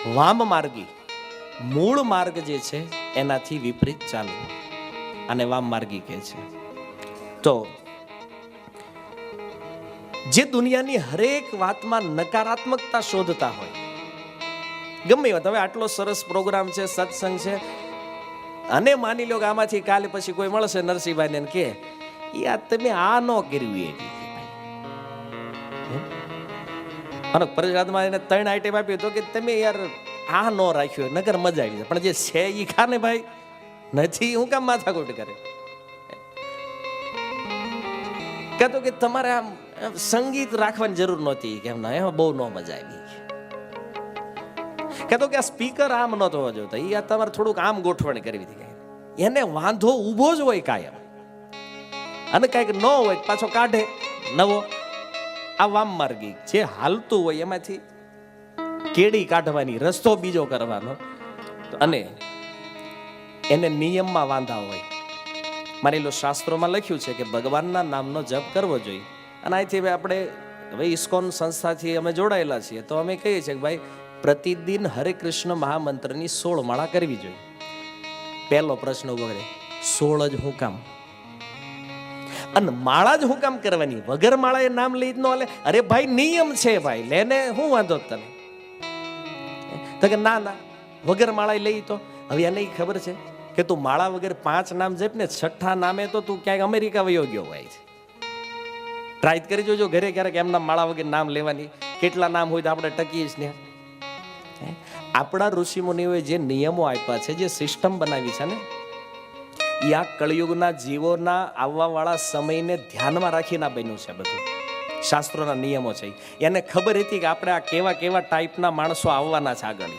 વામ માર્ગી મૂળ માર્ગ જે છે એનાથી વિપરીત ચાલવું, અને વામ માર્ગી કહે છે. તો જે દુનિયાની હરેક વાતમાં નકારાત્મકતા શોધતા હોય, ગમે વાત, હવે આટલો સરસ પ્રોગ્રામ છે, સત્સંગ છે, અને માની લો કે આમાંથી કાલે પછી કોઈ મળશે નરસિંહભાઈ ને કે યાર તમે આ ન કર્યું, અને પ્રસાદમાં એને 3 આઈટમ આપી તો કે તમે યાર આ ન રાખ્યો નગર મજા આવી જાય, પણ જે છે ઈ ખાને ભાઈ નથી, હું કામ માથાકૂટ કરે. કહેતો કે તમારે આમ સંગીત રાખવાની જરૂર નહોતી, કેમ ના એમાં બહુ ન મજા આવી. કહેતો કે આ સ્પીકર આમ નતો જોતો, એ આ તમારે થોડુંક આમ ગોઠવણ કરવી હતી. એને વાંધો ઊભો જ હોય કાયમ, અને કાંઈક ન હોય પાછો કાઢે નવો. આ વામ માર્ગી જે હાલતું હોય એમાંથી કેડી કાઢવાની, રસ્તો બીજો કરવાનો, અને એને નિયમમાં વાંધા હોય. માની લો શાસ્ત્રોમાં લખ્યું છે કે ભગવાનના નામનો જપ કરવો જોઈએ, અને અહીંથી આપણે હવે ઇસ્કોન સંસ્થાથી અમે જોડાયેલા છીએ, તો અમે કહીએ છીએ કે ભાઈ પ્રતિદિન હરે કૃષ્ણ મહામંત્રની 16 માળા કરવી જોઈએ. પહેલો પ્રશ્ન ઉભો કરે, 16 જ હું કામ? અને માળા જ હું કામ કરવાની? વગર માળા એ નામ લઈ જ ન લે. અરે ભાઈ નિયમ છે ભાઈ, લેને હું વાંધો તને? તો કે ના ના વગર માળા લઈ. તો હવે એને ખબર છે કે તું માળા વગર 5 નામ જપ ને, 6ઠા નામે તો તું ક્યાંક અમેરિકા વયો ગયો હોય છે. ટ્રાય કરી જોજો ઘરે ક્યારેક એમના માળા વગર નામ લેવાની. કેટલા નામ હોય તો આપણે ટકીએ જ ને. આપણા ઋષિ મુનિઓએ જે નિયમો આપ્યા છે, જે સિસ્ટમ બનાવી છે ને, એ આ કળિયુગના જીવોના આવવા વાળા સમયને ધ્યાનમાં રાખીને બન્યું છે. બધું શાસ્ત્રોના નિયમો છે. એને ખબર હતી કે આપણે આ કેવા કેવા ટાઈપના માણસો આવવાના છે આગળ,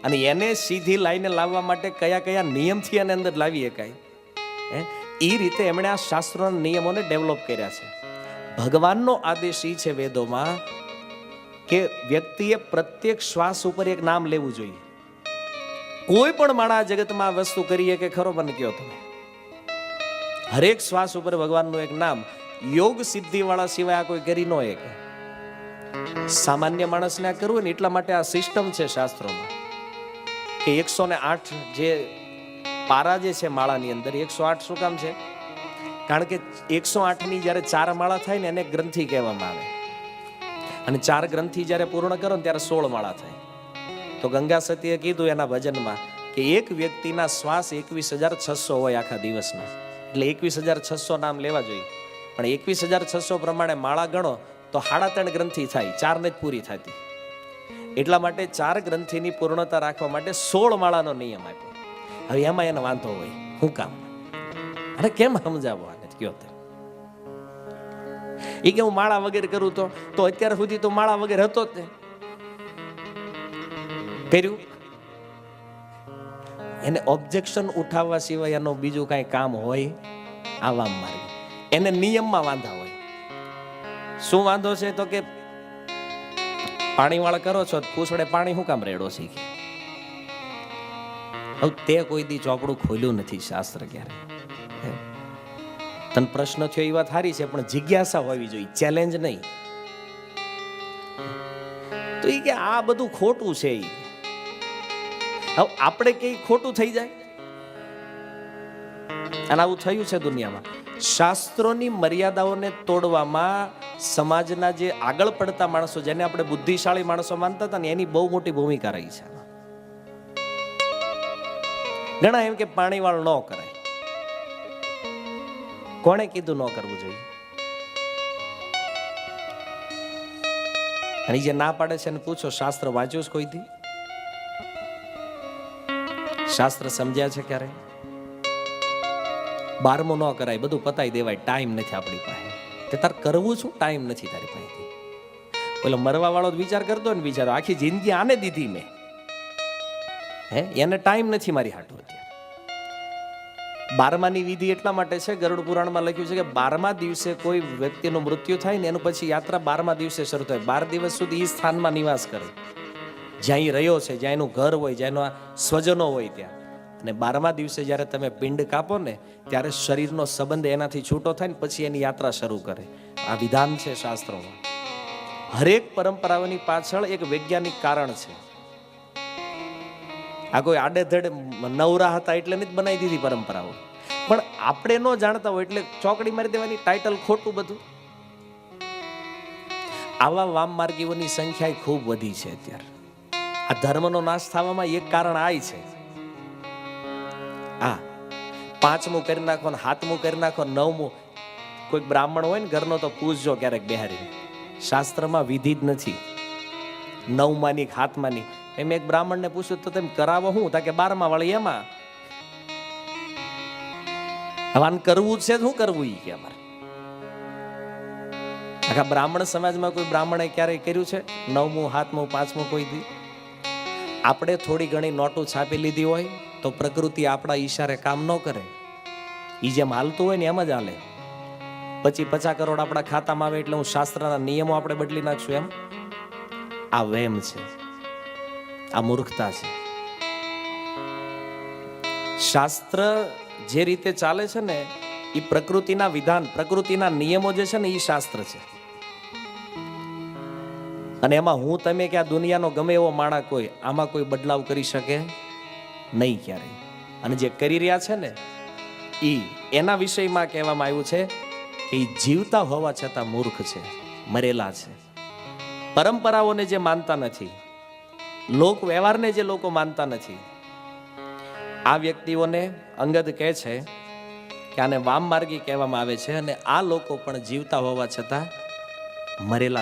અને એને સીધી લાઈને લાવવા માટે કયા કયા નિયમથી એને અંદર લાવી શકાય, એ રીતે એમણે આ શાસ્ત્રોના નિયમોને ડેવલપ કર્યા છે. ભગવાનનો આદેશ એ છે વેદોમાં કે વ્યક્તિએ પ્રત્યેક શ્વાસ ઉપર એક નામ લેવું જોઈએ. કોઈ પણ માણસ જગતમાં વસ્તુ કરીએ કે ખરો, મને કહો તમે? હરેક શ્વાસ ઉપર ભગવાનનું એક નામ, યોગ સિદ્ધિ વાળા સિવાય આ કોઈ કરી ન શકે. સામાન્ય માણસને આ કરવું ને, એટલા માટે આ સિસ્ટમ છે શાસ્ત્રોમાં કે 108 જે પારા જે છે માળાની અંદર, 108 શું કામ છે? કારણ કે 108ની જ્યારે 4 માળા થાય ને એને ગ્રંથિ કહેવામાં આવે, અને 4 ગ્રંથિ જ્યારે પૂર્ણ કરો ને ત્યારે 16 માળા થાય. તો ગંગા સતીએ કીધું એના ભજનમાં કે એક વ્યક્તિના શ્વાસ 21,600 હોય આખા દિવસના, એટલે 21,600 નામ લેવા જોઈએ. પણ 21,600 પ્રમાણે માળા ગણો તો 3.5 ગ્રંથિ થાય, 4 ને જ પૂરી થતી. એટલા માટે 4 ગ્રંથિની પૂર્ણતા રાખવા માટે 16 માળાનો નિયમ આપ્યો. હવે એમાં એને વાંધો હોય, હું કામ? અરે કેમ સમજાવો આને? કયો તે એ કે હું માળા વગેરે કરું તો અત્યાર સુધી તો માળા વગેરે હતો જ ને, કર્યું. એને ઓબ્જેક્શન ઉઠાવવા સિવાય એનો બીજું કાંઈ કામ હોય? આવા માર્ગ એને નિયમમાં વાંધા હોય. શું વાંધો છે? તો કે પાણી વાળા કરો છો, પૂછડે પાણી શું કામ રેડો શીખે? હવે તે કોઈ દી ચોપડું ખોલ્યું નથી શાસ્ત્ર ક્યારે. તને પ્રશ્ન થયો એ વાત સારી છે, પણ જિજ્ઞાસા હોવી જોઈએ, ચેલેન્જ નહીં. તો એ કે આ બધું ખોટું છે. હવે આપણે કઈ ખોટું થઈ જાય, અને આવું થયું છે દુનિયામાં. શાસ્ત્રોની મર્યાદાઓને તોડવામાં સમાજના જે આગળ પડતા માણસો, જેને આપણે બુદ્ધિશાળી માણસો માનતા હતા ને, એની બહુ મોટી ભૂમિકા રહી છે. ઘણા એમ કે પાણી વાળ ન કરાય. કોણે કીધું ન કરવું જોઈએ? અને જે ના પાડે છે એને પૂછો, શાસ્ત્ર વાંચ્યું છે કોઈ દી? શાસ્ત્ર સમજ્યા છે ક્યારે? 12મું ન કરાય, બધું પતાઈ દેવાય, ટાઈમ નથી આપણી પાસે. તે તાર કરવું શું? ટાઈમ નથી તારી પાસે. પેલો મરવા વાળો વિચાર કરતો ને, બિચારો આખી જિંદગી આને દીધી મેં, એને ટાઈમ નથી મારી હાટું. અત્યારે 12માની વિધિ એટલા માટે છે, ગરુડ પુરાણમાં લખ્યું છે કે 12મા દિવસે કોઈ વ્યક્તિનું મૃત્યુ થાય ને, એનું પછી યાત્રા 12મા દિવસે શરૂ થાય. 12 દિવસ સુધી એ સ્થાનમાં નિવાસ કરે, જ્યાં એ રહ્યો છે, જ્યાં એનું ઘર હોય, જ્યાં એના સ્વજનો હોય ત્યાં. અને 12મા દિવસે જ્યારે તમે પિંડ કાપો ને, ત્યારે શરીરનો સંબંધ એનાથી છૂટો થાય ને પછી એની યાત્રા શરૂ કરે. આ વિધાન છે શાસ્ત્રોમાં. હરેક પરંપરાઓની પાછળ એક વૈજ્ઞાનિક કારણ છે. આ કોઈ આડેધડે નવરા હતા એટલે નથી બનાવી દીધી પરંપરાઓ, પણ આપણે ન જાણતા હોય એટલે ચોકડી મારી દેવાની, ટાઇટલ ખોટું બધું. આવા વામ માર્ગીઓની સંખ્યા ખૂબ વધી છે અત્યારે. આ ધર્મનો નાશ થવામાં એક કારણ આ છે. આ 5મું કરી નાખો ને 7મું કરી નાખો, 9મું. કોઈ બ્રાહ્મણ હોય ને ઘરનો તો પૂછજો ક્યારેક બિહારી, શાસ્ત્રમાં વિધિ જ નથી 9માની 7માની. એમ એક બ્રાહ્મણને પૂછ્યું તો તેમ કરાવો હું, તા કે 12મા વાળી એમાં. હવે આને કરવું છે શું કરવું ઈ કે અમારે. આખા બ્રાહ્મણ સમાજમાં કોઈ બ્રાહ્મણે ક્યારેય કર્યું છે 9મું 7મું 5મું કોઈ દી? આપણે થોડી ઘણી નોટો છાપી લીધી હોય તો પ્રકૃતિ આપણા ઈશારે કામ ન કરે. ઈ જેમ હાલતું હોય ને એમ જ હાલે. પછી 50 કરોડ આપણા ખાતામાં આવે એટલે હું શાસ્ત્રના નિયમો આપણે બદલી નાખશું એમ? આ વેમ છે, આ મૂર્ખતા છે. શાસ્ત્ર જે રીતે ચાલે છે ને એ પ્રકૃતિના વિધાન, પ્રકૃતિના નિયમો જે છે ને એ શાસ્ત્ર છે. અને એમાં હું તમે કે આ દુનિયાનો ગમે એવો માણસ કોઈ આમાં કોઈ બદલાવ કરી શકે નહીં ક્યારેય. અને જે કરી રહ્યા છે ને એના વિષયમાં કહેવામાં આવ્યું છે કે એ જીવતા હોવા છતાં મૂર્ખ છે, મરેલા છે. પરંપરાઓને જે માનતા નથી, લોક વ્યવહારને જે લોકો માનતા નથી, આ વ્યક્તિઓને અંગદ કહે છે કે આને વામ માર્ગી કહેવામાં આવે છે. અને આ લોકો પણ જીવતા હોવા છતાં મરેલા